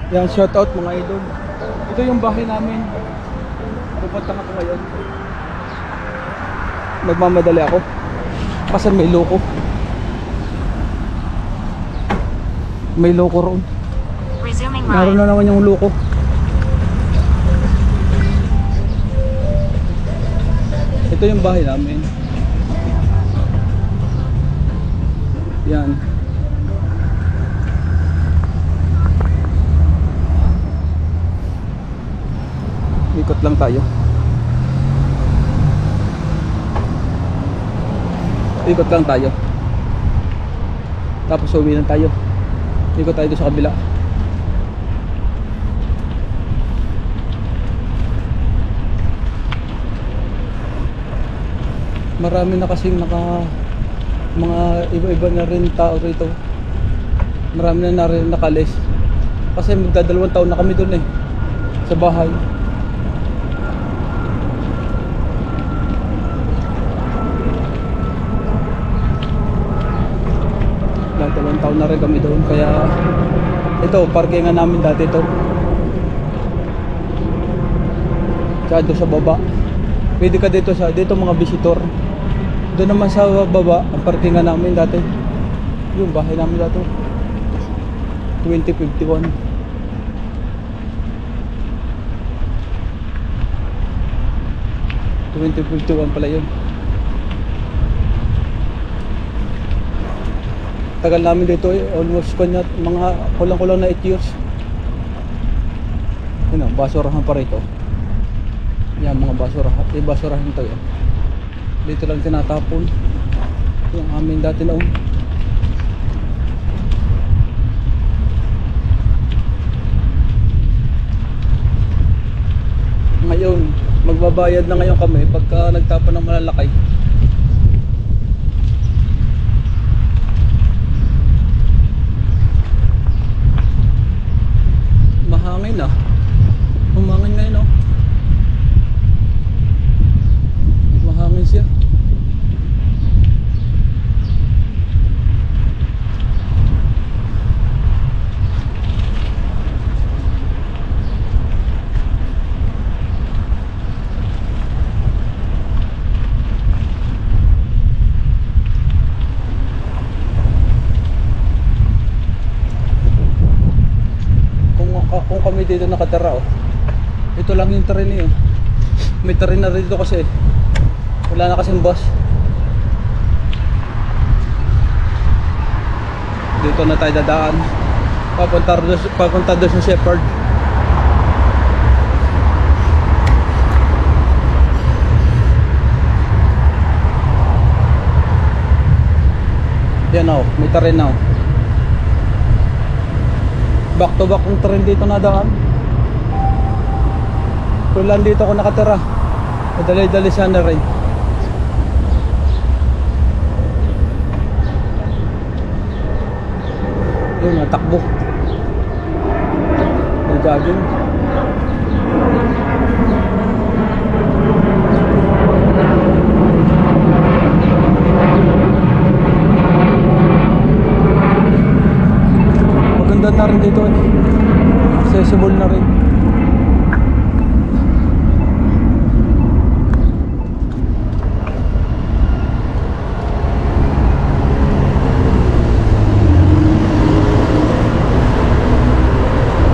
Yan, shout out mga idol. Ito yung bahay namin. Pupunta ako ngayon. Nagmamadali ako. Kasi may loko. May loko roon. Naroon na naman yung loko. Ito yung bahay namin. Yan. Ikot lang tayo. Ikot lang tayo. Tapos uwi lang tayo. Ikot tayo sa kabila. Marami na kasing mga iba-iba na rin tao rito. Marami na rin nakalis. Kasi magdadalawang taon na kami doon sa bahay. Dalawang taon na rin kami doon. Kaya ito, parkingan namin dati ito. Kaya doon sa baba. Pwede ka dito mga visitor. Doon naman sa baba, ang parkingan namin dati. Yung bahay namin dati. 2051. Pala yun. Tagal namin dito almost mga kulang-kulang na 8 years. Yun o, basurahan pa rito. Yan mga basurahan. Basurahan to yan. Dito lang tinatapon. Yung amin dati noon. Ngayon, magbabayad na ngayon kami pagka nagtapon ng malalaki. Mahangin ah. Humangin ngayon oh. Mahangin siya. Kung kami dito nakatira oh. Ito lang yung terrain niyo. May terrain na dito kasi. Wala na kasing bus. Dito na tayo dadaan. Papunta doon sa Shepherd. Yan oh, may terrain na oh. Back to back ang train dito na daan. Kung lang dito ako nakatira, madali-dali siya na rin. Yun, natakbo. May jogging. Maganda na rin dito accessible na rin.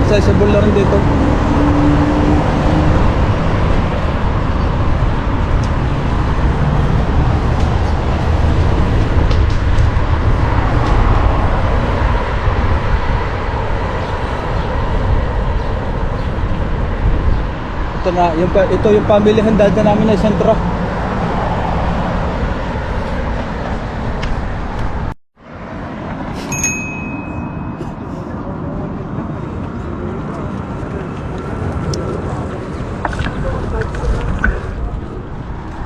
Accessible na rin dito. Ito yung family handada namin na sentro.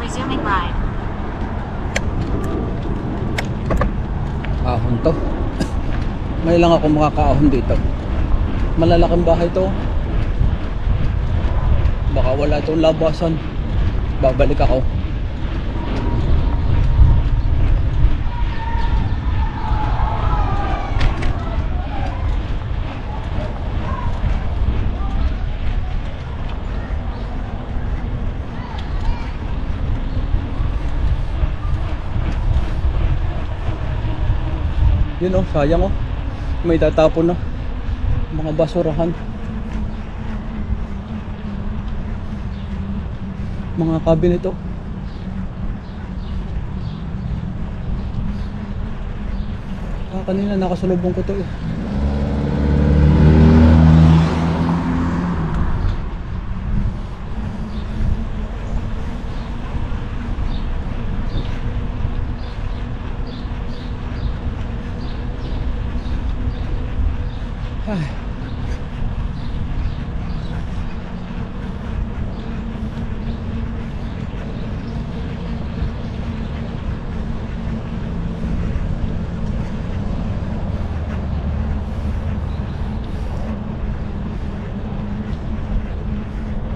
Resuming ride. Ahon to. May lang ako makakaahon dito. Malalaking bahay to. Baka wala itong labasan. Babalik ako. Yun oh, sayang oh. May tatapon na. Mga basurahan. Mga cabinet oh. Kanina nakasalubong ko to eh. Ay.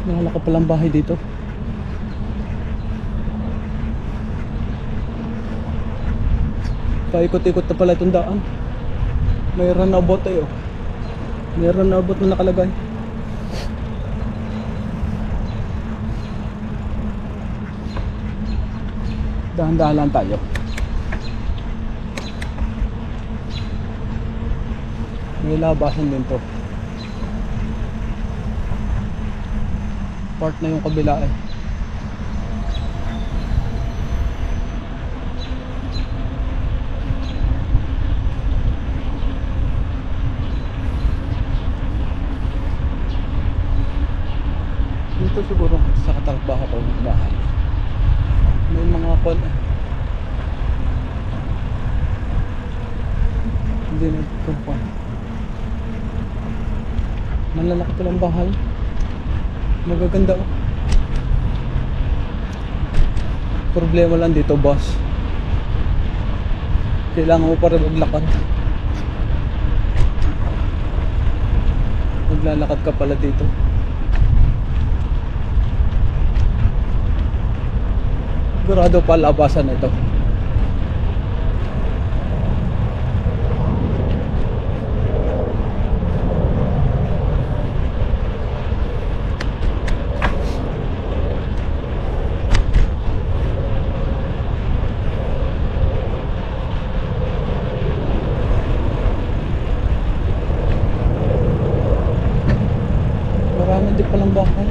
Nakalaka palang bahay dito. Paikot-ikot na pala itong daan. May runabout eh oh. May runabout na nakalagay. Dahan-dahan lang tayo. May labasan din to. Part na yung kabila eh. Dito siguro sa katrabaho ko ng bahay. May mga kon. Hindi na kumpan. Malalaki palang bahay. Magaganda oh. Problema lang dito boss. Kailangan mo pa rin maglakad. Maglalakad ka pala dito. Sigurado pa labasan na ito. Marami din palang bahay.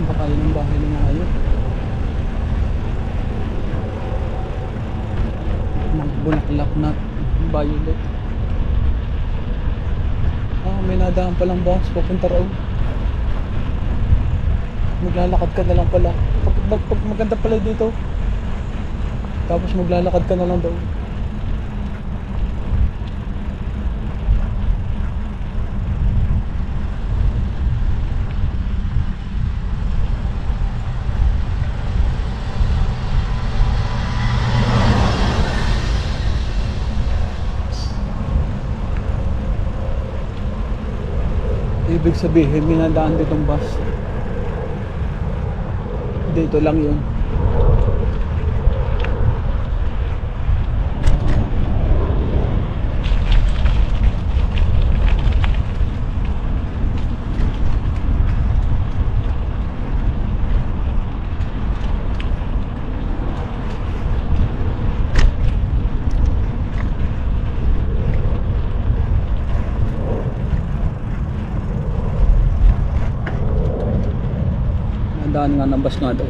Baka yun ang bahay ng mga yun. Magbulaklak na violet. May nadaan palang bus papunta raw. Maglalakad ka na lang pala. Pag maganda pala dito. Tapos maglalakad ka na lang daw. Ibig sabihin, minadaan ditong bus. Dito lang yun. Daan nga ng bus nga daw.